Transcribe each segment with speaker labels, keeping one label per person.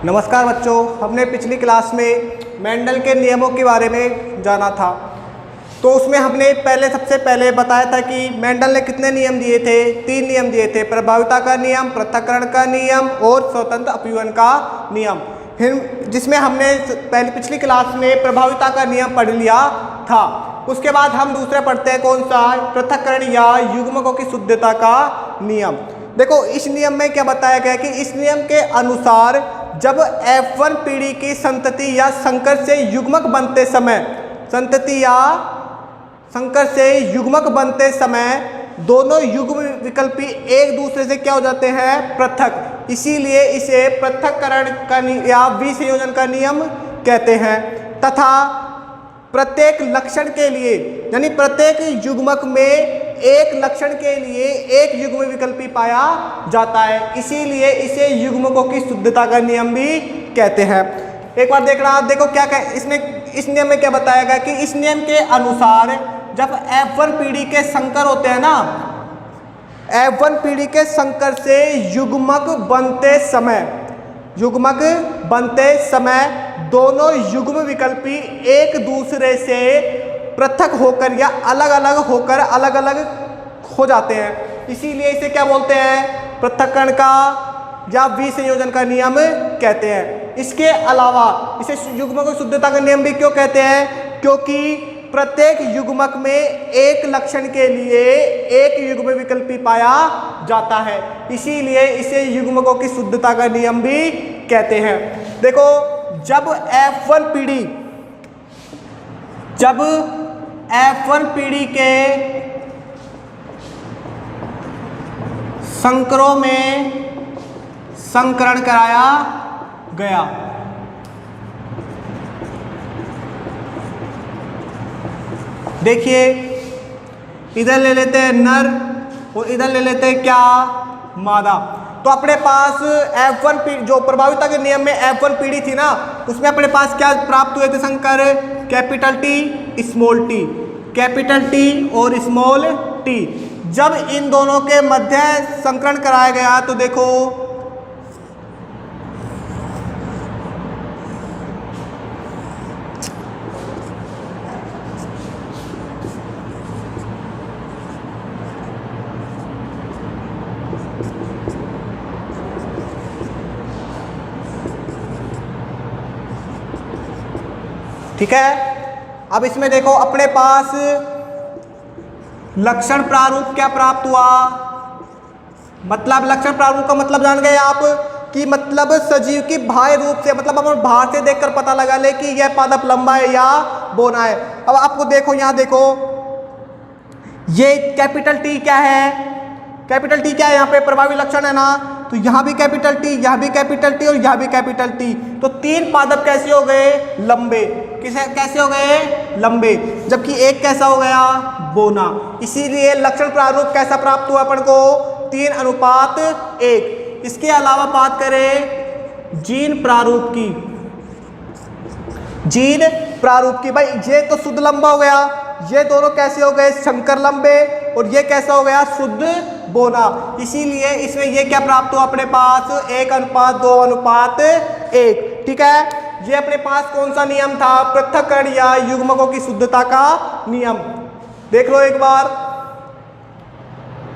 Speaker 1: नमस्कार बच्चों, हमने पिछली क्लास में मेंडल के नियमों के बारे में जाना था। तो उसमें हमने सबसे पहले बताया था कि मेंडल ने कितने नियम दिए थे। 3 नियम दिए थे, प्रभाविता का नियम, पृथक्करण का नियम और स्वतंत्र अपव्यय का नियम। फिर जिसमें हमने पिछली क्लास में प्रभाविता का नियम पढ़ लिया था। उसके बाद हम दूसरे पढ़ते हैं, कौन सा, पृथक्करण या युग्मकों की शुद्धता का नियम। देखो इस नियम में क्या बताया गया कि इस नियम के अनुसार जब F1 पीढ़ी की संतति या संकर से युग्मक बनते समय, संतति या संकर से युग्मक बनते समय दोनों युग्म विकल्पी एक दूसरे से क्या हो जाते हैं, पृथक। इसीलिए इसे पृथक्करण का या विसंयोजन का नियम कहते हैं। तथा प्रत्येक लक्षण के लिए, यानी प्रत्येक युग्मक में एक लक्षण के लिए एक युग्म विकल्पी पाया जाता है, इसीलिए इसे युग्मकों की शुद्धता का नियम भी कहते हैं। एक बार देखो क्या इसमें इस नियम में क्या बताया गया कि इस नियम के अनुसार जब F1 पीढ़ी के संकर होते हैं ना, F1 पीढ़ी के संकर से युग्मक बनते समय दोनों युग्म विकल्पी एक दूसरे से पृथक होकर या अलग अलग हो जाते हैं, इसीलिए इसे क्या बोलते हैं, पृथक्करण का या विसंयोजन का नियम कहते हैं। इसके अलावा इसे युग्मक की शुद्धता का नियम भी क्यों कहते हैं, क्योंकि प्रत्येक युग्मक में एक लक्षण के लिए एक युग्म विकल्पी पाया जाता है, इसीलिए इसे युग्मकों की शुद्धता का नियम भी कहते हैं। देखो जब F1 पीढ़ी के संकरों में संकरण कराया गया, देखिए इधर ले लेते हैं नर और इधर ले लेते हैं क्या, मादा। तो अपने पास F1 पीढ़ी, जो प्रभाविता के नियम में F1 पीढ़ी थी ना, उसमें अपने पास क्या प्राप्त हुए थे संकर, capital T small T, capital T और स्मॉल टी। जब इन दोनों के मध्य संकरण कराया गया तो देखो ठीक है। अब इसमें देखो अपने पास लक्षण प्रारूप क्या प्राप्त हुआ, मतलब लक्षण प्रारूप का मतलब जान गए आप कि मतलब सजीव की बाह्य रूप से, मतलब हम बाहर से देखकर पता लगा ले कि यह पादप लंबा है या बौना है। अब आपको देखो यहाँ देखो ये कैपिटल टी क्या है, कैपिटल टी क्या है, यहाँ पे प्रभावी लक्षण है ना, तो यहाँ भी कैपिटल टी, यहाँ भी कैपिटल टी और यहाँ भी कैपिटल टी। तो 3 पादप कैसे हो गए, लंबे। कैसे हो गए, लंबे, जबकि एक कैसा हो गया, बोना। इसीलिए लक्षण प्रारूप कैसा प्राप्त हुआ अपन को, 3:1। इसके अलावा बात करें जीन प्रारूप की, भाई ये तो शुद्ध लंबा हो गया, ये दोनों कैसे हो गए, संकर लंबे, और ये कैसा हो गया, शुद्ध बोना। इसीलिए इसमें ये क्या प्राप्त हुआ अपने पास, 1:2:1। ठीक है, ये अपने पास कौन सा नियम था, पृथक्करण या युग्मकों की शुद्धता का नियम। देख लो एक बार,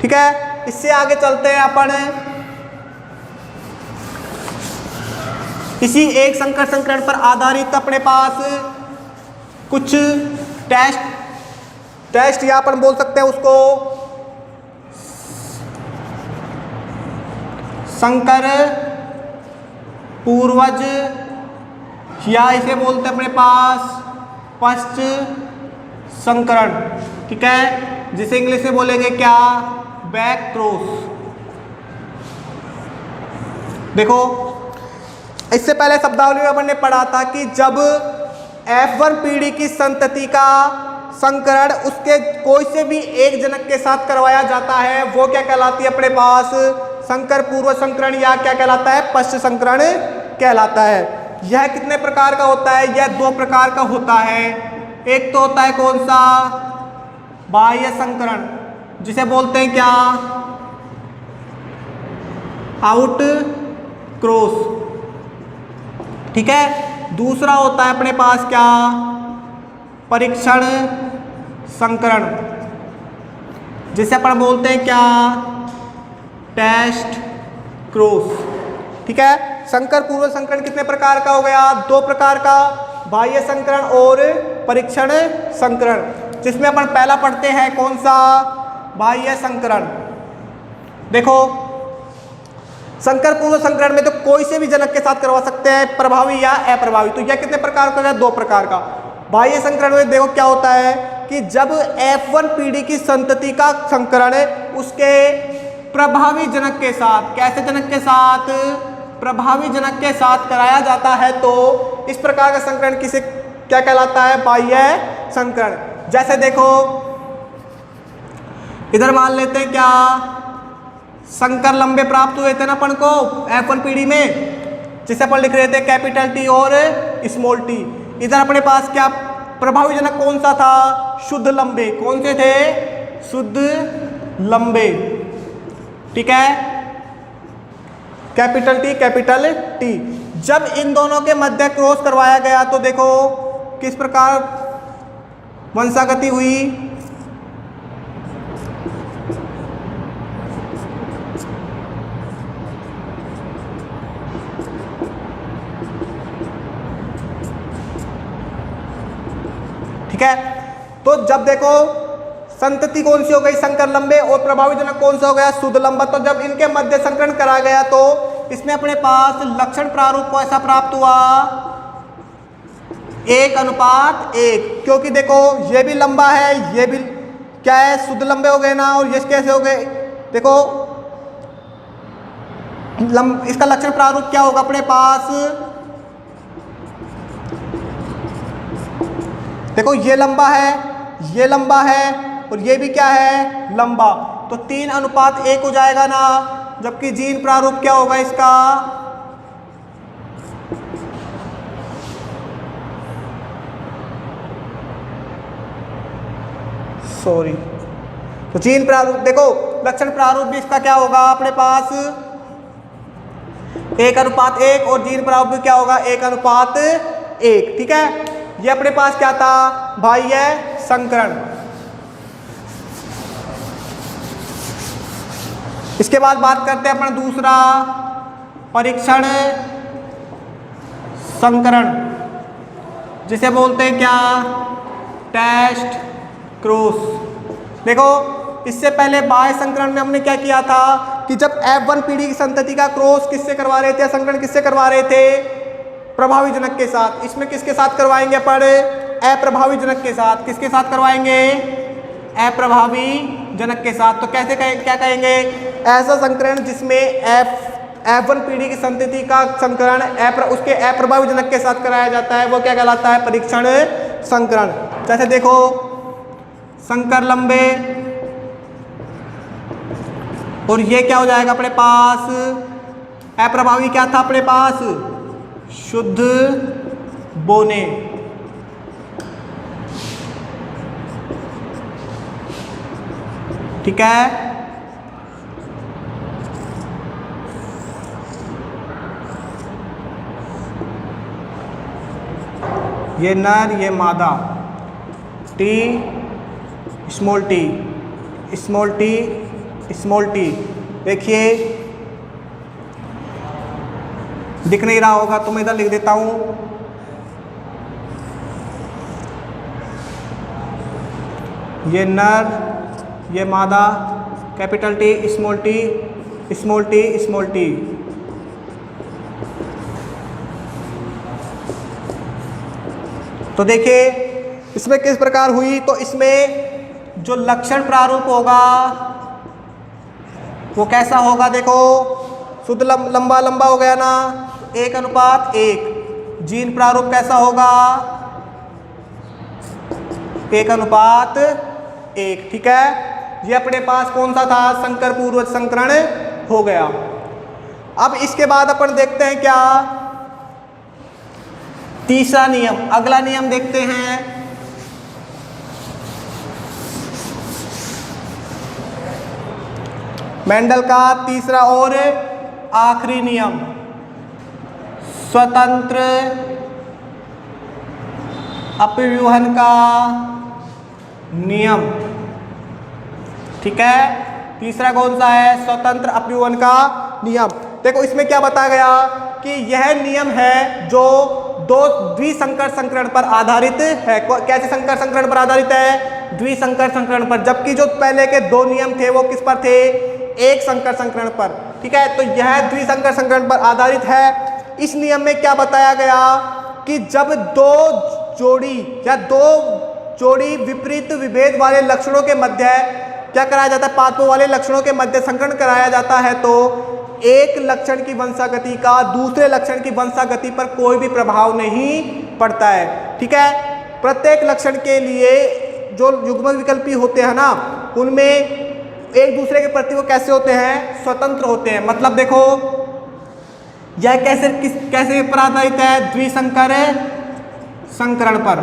Speaker 1: ठीक है। इससे आगे चलते हैं अपन, इसी एक संकर संकरण पर आधारित अपने पास कुछ टेस्ट या अपन बोल सकते हैं उसको संकर पूर्वज, या इसे बोलते हैं अपने पास पश्च संकरण, ठीक है, जिसे इंग्लिश में बोलेंगे क्या, बैक क्रॉस। देखो इससे पहले शब्दावली में अपन ने पढ़ा था कि जब F1 पीढ़ी की संतति का संकरण उसके कोई से भी एक जनक के साथ करवाया जाता है, वो क्या कहलाती है अपने पास, संकर पूर्व संकरण, या क्या कहलाता है, पश्च संकरण कहलाता है। यह कितने प्रकार का होता है, यह 2 प्रकार का होता है। एक तो होता है कौन सा, बाह्य संकरण, जिसे बोलते हैं क्या, आउट क्रॉस, ठीक है। दूसरा होता है अपने पास क्या, परीक्षण संकरण, जिसे अपन बोलते हैं क्या, टेस्ट क्रॉस। ठीक है। संकर पूर्व संकरण कितने प्रकार का हो गया, 2 प्रकार का, बाह्य संकरण और परीक्षण संकरण, जिसमें अपन पहला पढ़ते हैं कौन सा, बाह्य संकरण। देखो संकर पूर्व संकरण में तो कोई से भी जनक के साथ करवा सकते हैं, प्रभावी या अप्रभावी। तो यह कितने प्रकार का है, 2 प्रकार का। बाह्य संकरण में देखो क्या होता है कि जब F1 पीढ़ी की संतति का संकरण उसके प्रभावी जनक के साथ, कैसे जनक के साथ, प्रभावी जनक के साथ कराया जाता है, तो इस प्रकार का संकरण किसे क्या कहलाता है, बाह्य संकरण। जैसे देखो इधर मान लेते हैं क्या, संकर लंबे प्राप्त हुए थे ना अपन को F1 पीढ़ी में, जिसे अपन लिख रहे थे कैपिटल T और स्मॉल t। इधर अपने पास क्या प्रभावी जनक कौन सा था, शुद्ध लंबे। कौन से थे, शुद्ध लंबे। ठीक है, कैपिटल T कैपिटल T। जब इन दोनों के मध्य क्रॉस करवाया गया तो देखो किस प्रकार वंशागति हुई। ठीक है, तो जब देखो संतति कौन सी हो गई, संकर लंबे, और प्रभावी जनक कौन सा हो गया, शुद्ध लंबा। तो जब इनके मध्य संकरण करा गया तो इसमें अपने पास लक्षण प्रारूप को ऐसा प्राप्त हुआ 1:1, क्योंकि देखो ये भी लंबा है, ये भी क्या है, शुद्ध लंबे हो गए ना, और ये कैसे हो गए, देखो इसका लक्षण प्रारूप क्या होगा अपने पास, देखो ये लंबा है, ये लंबा है, और ये भी क्या है, लंबा। तो 3:1 हो जाएगा ना, जबकि जीन प्रारूप क्या होगा इसका, सॉरी, तो जीन प्रारूप देखो लक्षण प्रारूप भी इसका क्या होगा अपने पास 1:1, और जीन प्रारूप भी क्या होगा 1:1। ठीक है, ये अपने पास क्या था, बाह्य संकरण। इसके बाद बात करते हैं अपना दूसरा, परीक्षण संकरण, जिसे बोलते हैं क्या, टेस्ट क्रॉस। देखो इससे पहले बाह्य संकरण में हमने क्या किया था कि जब F1 पीढ़ी की संतति का क्रॉस किससे करवा रहे थे, संकरण किससे करवा रहे थे, प्रभावी जनक के साथ। इसमें किसके साथ करवाएंगे पर, अप्रभावी जनक के साथ। किसके साथ करवाएंगे, अप्रभावी जनक के साथ। तो कैसे क्या कहेंगे, ऐसा संकरण जिसमें F1 पीढ़ी की संतति का संकरण उसके अप्रभावी जनक के साथ कराया जाता है, वो क्या कहलाता है, परीक्षण संकरण। जैसे देखो संकर लंबे, और ये क्या हो जाएगा अपने पास, अप्रभावी क्या था अपने पास, शुद्ध बोने। ठीक है, ये नर, ये मादा, T small t small t small t। देखिए दिख नहीं रहा होगा तो मैं इधर लिख देता हूं, ये नर, ये मादा, capital T small t small t small t। तो देखिए इसमें किस प्रकार हुई, तो इसमें जो लक्षण प्रारूप होगा वो कैसा होगा, देखो शुद्ध लंबा लंबा हो गया ना, 1:1। जीन प्रारूप कैसा होगा, 1:1। ठीक है, ये अपने पास कौन सा था, संकर पूर्व संकरण हो गया। अब इसके बाद अपन देखते हैं क्या, तीसरा नियम। अगला नियम देखते हैं, मेंडल का तीसरा और आखिरी नियम, स्वतंत्र अपव्यूहन का नियम। ठीक है, तीसरा कौन सा है? स्वतंत्र अपव्यूहन का नियम। देखो इसमें क्या बताया गया कि यह नियम है जो दो द्विसंकर संकरण पर आधारित है। कैसे संकर संकरण पर आधारित है? द्विसंकर संकरण पर। जबकि जो पहले के दो नियम थे वो किस पर थे? एक संकर संकरण पर। ठीक है, तो यह द्विसंकर संकरण पर आधारित है। इस नियम में क्या बताया गया कि जब दो जोड़ी विपरीत विभेद वाले लक्षणों के मध्य क्या कराया जाता है? पादपों वाले लक्षणों के मध्य संकरण कराया जाता है तो एक लक्षण की वंशागति का दूसरे लक्षण की वंशागति पर कोई भी प्रभाव नहीं पड़ता है। ठीक है, प्रत्येक लक्षण के लिए जो युग्म विकल्पी होते हैं ना, उनमें एक दूसरे के प्रति वो कैसे होते हैं? स्वतंत्र होते हैं। मतलब देखो यह कैसे पर आधारित है? द्विसंकर संकरण पर।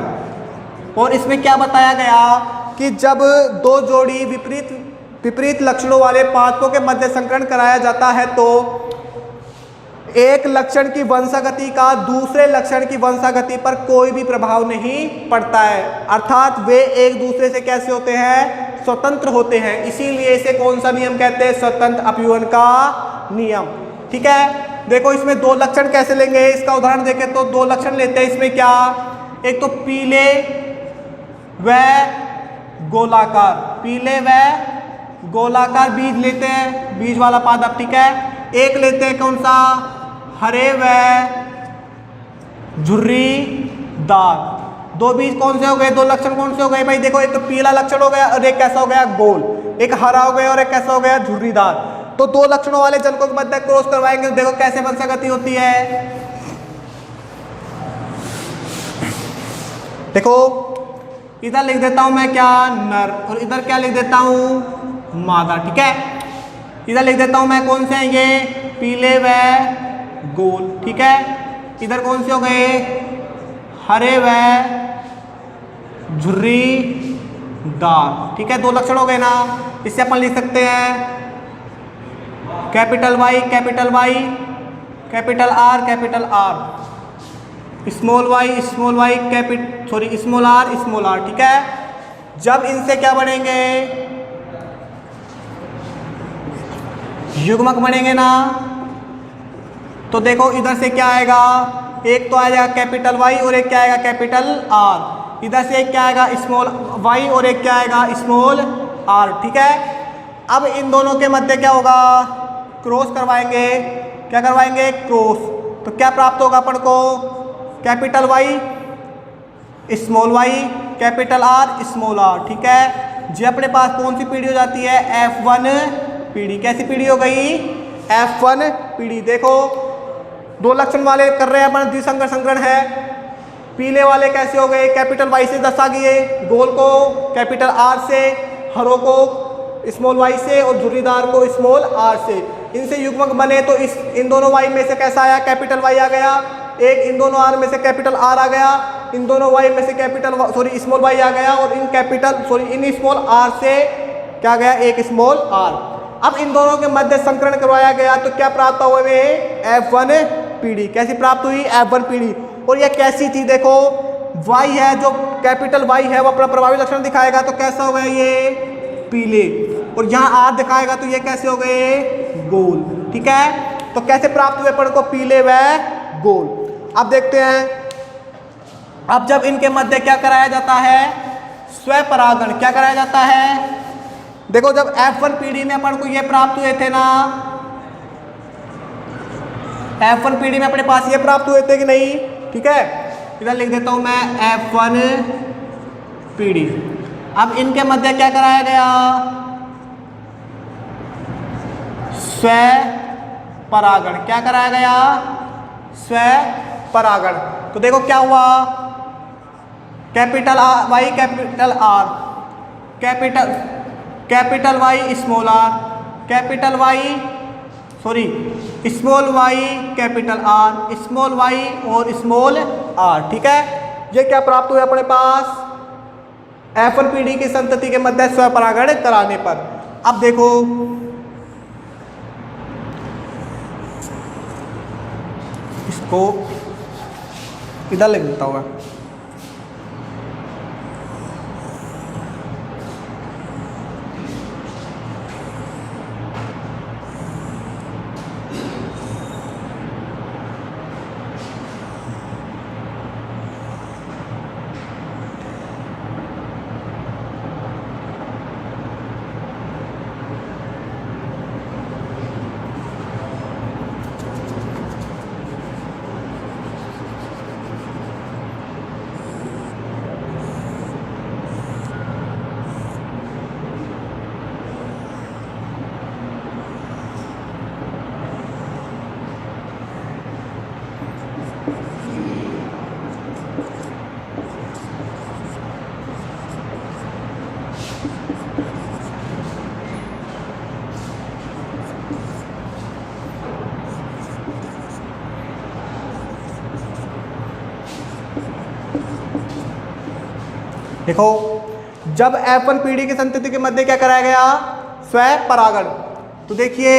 Speaker 1: और इसमें क्या बताया गया कि जब दो जोड़ी विपरीत लक्षणों वाले पादपों के मध्य संकरण कराया जाता है तो एक लक्षण की वंशागति का दूसरे लक्षण की वंशागति पर कोई भी प्रभाव नहीं पड़ता है। अर्थात वे एक दूसरे से कैसे होते हैं? स्वतंत्र होते हैं। इसीलिए इसे कौन सा नियम कहते हैं? स्वतंत्र अपव्यूहन का नियम। ठीक है, देखो इसमें दो लक्षण कैसे लेंगे, इसका उदाहरण देखें तो दो लक्षण लेते हैं। इसमें क्या? एक तो पीले व गोलाकार, पीले व गोलाकार बीज लेते हैं, बीज वाला पादप। ठीक है, एक लेते हैं कौन सा? हरे व झुर्रीदार। दो बीज कौन से हो गए? दो लक्षण कौन से हो गए भाई? देखो एक तो पीला लक्षण हो गया और एक कैसा हो गया? गोल। एक हरा हो गया और एक कैसा हो गया? झुर्रीदार। तो दो लक्षणों वाले जनकों के मध्य क्रॉस करवाएंगे तो देखो कैसे वंशागति होती है। देखो इधर लिख देता हूं मैं क्या? नर, और इधर क्या लिख देता हूं? मादा। ठीक है, इधर लिख देता हूं मैं कौन से हैं ये? पीले व गोल। ठीक है, इधर कौन से हो गए? हरे व झुर्रीदार। ठीक है, दो लक्षण हो गए ना। इससे अपन लिख सकते हैं capital Y, capital Y, capital R, capital R, small y, small y, small r, small r. ठीक है, जब इनसे क्या बनेंगे? युग्मक बनेंगे ना, तो देखो इधर से क्या आएगा? एक तो आएगा कैपिटल वाई और एक क्या आएगा? Capital R. इधर से एक क्या आएगा? स्मॉल वाई और एक क्या आएगा? Small r. ठीक है, अब इन दोनों के मध्य क्या होगा? क्रॉस करवाएंगे। क्या करवाएंगे? क्रॉस। तो क्या प्राप्त होगा अपन को? Capital Y small y, capital R small r. ठीक है, जी अपने पास कौन सी पीढ़ी हो जाती है? F1 पीढ़ी। कैसी पीढ़ी हो गई? F1 पीढ़ी। देखो दो लक्षण वाले कर रहे हैं अपन, द्विसंकर संकरण है। पीले वाले कैसे हो गए? कैपिटल वाई से दर्शा गए, गोल को कैपिटल आर से, हरों को स्मॉल वाई से और झुर्रीदार को स्मॉल आर से। इनसे युग्मक बने तो इन दोनों वाई में से कैसा आया? कैपिटल वाई आ गया। एक इन दोनों आर में से कैपिटल आर आ गया। इन दोनों वाई में से स्मॉल वाई आ गया और इन स्मॉल आर से क्या गया? एक स्मॉल आर। अब इन दोनों के मध्य संकरण करवाया गया तो क्या प्राप्त हुए? F1 पीढ़ी। कैसी प्राप्त हुई? F1 पीढ़ी। और यह कैसी थी? देखो वाई है, जो कैपिटल वाई है वो अपना प्रभावी लक्षण दिखाएगा तो कैसा हो गया? ये पीले। और यहाँ आर दिखाएगा तो ये कैसे हो गए? गोल। ठीक है, तो कैसे प्राप्त हुए अपन को? पीले व गोल। अब देखते हैं, अब जब इनके मध्य क्या कराया जाता है? स्वपरागण। क्या कराया जाता है? देखो जब F1 पीढ़ी में अपन को ये प्राप्त हुए थे ना, F1 पीढ़ी में अपने पास ये प्राप्त हुए थे कि नहीं? ठीक है, इधर लिख देता हूं मैं F1 पीढ़ी। अब इनके मध्य क्या कराया गया? स्वपरागण। क्या कराया गया? स्वपरागण। तो देखो क्या हुआ? Capital Y capital R, capital Y small r, capital Y small y capital R, small y और स्मॉल आर। ठीक है, ये क्या प्राप्त हुआ अपने पास? F1 पीढ़ी की संतति के मध्य स्वपरागण कराने पर। अब देखो इसको इधर लिख देता हूँ मैं। देखो, जब F1 पीढ़ी की संतति के मध्य क्या कराया गया? स्वयं परागण। तो देखिए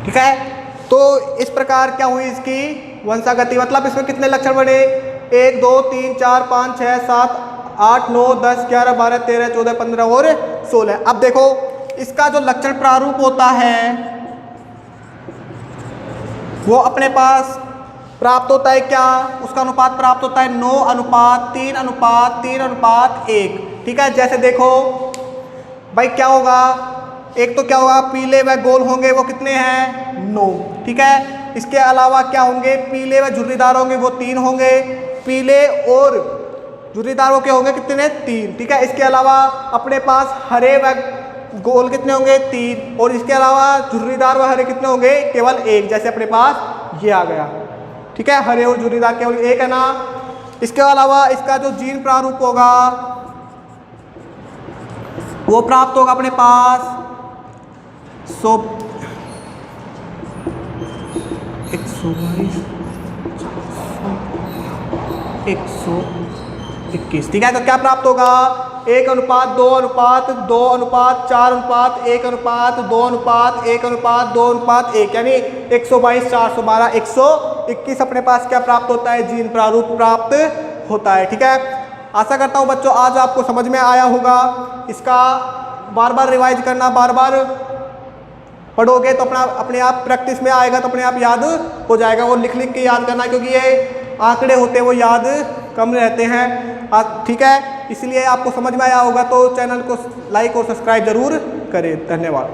Speaker 1: ठीक है। तो इस प्रकार क्या हुई इसकी वंशागति, मतलब इसमें कितने लक्षण बने? 1 2 3 4 5 6 7 8 9 10 11 12 13 14 15 और 16। अब देखो इसका जो लक्षण प्रारूप होता है वो अपने पास प्राप्त होता है क्या? उसका अनुपात प्राप्त होता है 9:3:3:1। ठीक है। जैसे देखो भाई क्या होगा, एक तो क्या होगा, पीले व गोल होंगे वो कितने हैं? 9। ठीक है। इसके अलावा क्या होंगे? पीले व झुर्रीदार होंगे वो 3 होंगे। पीले और झुर्रीदारों के होंगे कितने? 3। ठीक है। इसके अलावा अपने पास हरे व गोल कितने होंगे? 3। और इसके अलावा झुर्रीदार व हरे कितने होंगे? केवल 1। जैसे अपने पास ये आ गया। ठीक है। हरे और झुर्रीदार केवल 1 है ना। इसके अलावा इसका जो जीन प्रारूप होगा वो प्राप्त होगा अपने पास 121। ठीक है। तो क्या प्राप्त होगा? 1:2:4:1:4:1:2:1:1 यानी 122 412 121 अपने पास क्या प्राप्त होता है? जीन प्रारूप प्राप्त होता है। ठीक है। आशा करता हूँ बच्चों आज आपको समझ में आया होगा। इसका बार बार रिवाइज करना, बार बार पढ़ोगे तो अपने आप प्रैक्टिस में आएगा, तो अपने आप याद हो जाएगा। और लिख लिख के याद करना, क्योंकि ये आंकड़े होते हैं वो याद कम रहते हैं। ठीक है। इसलिए आपको समझ में आया होगा तो चैनल को लाइक और सब्सक्राइब जरूर करें। धन्यवाद।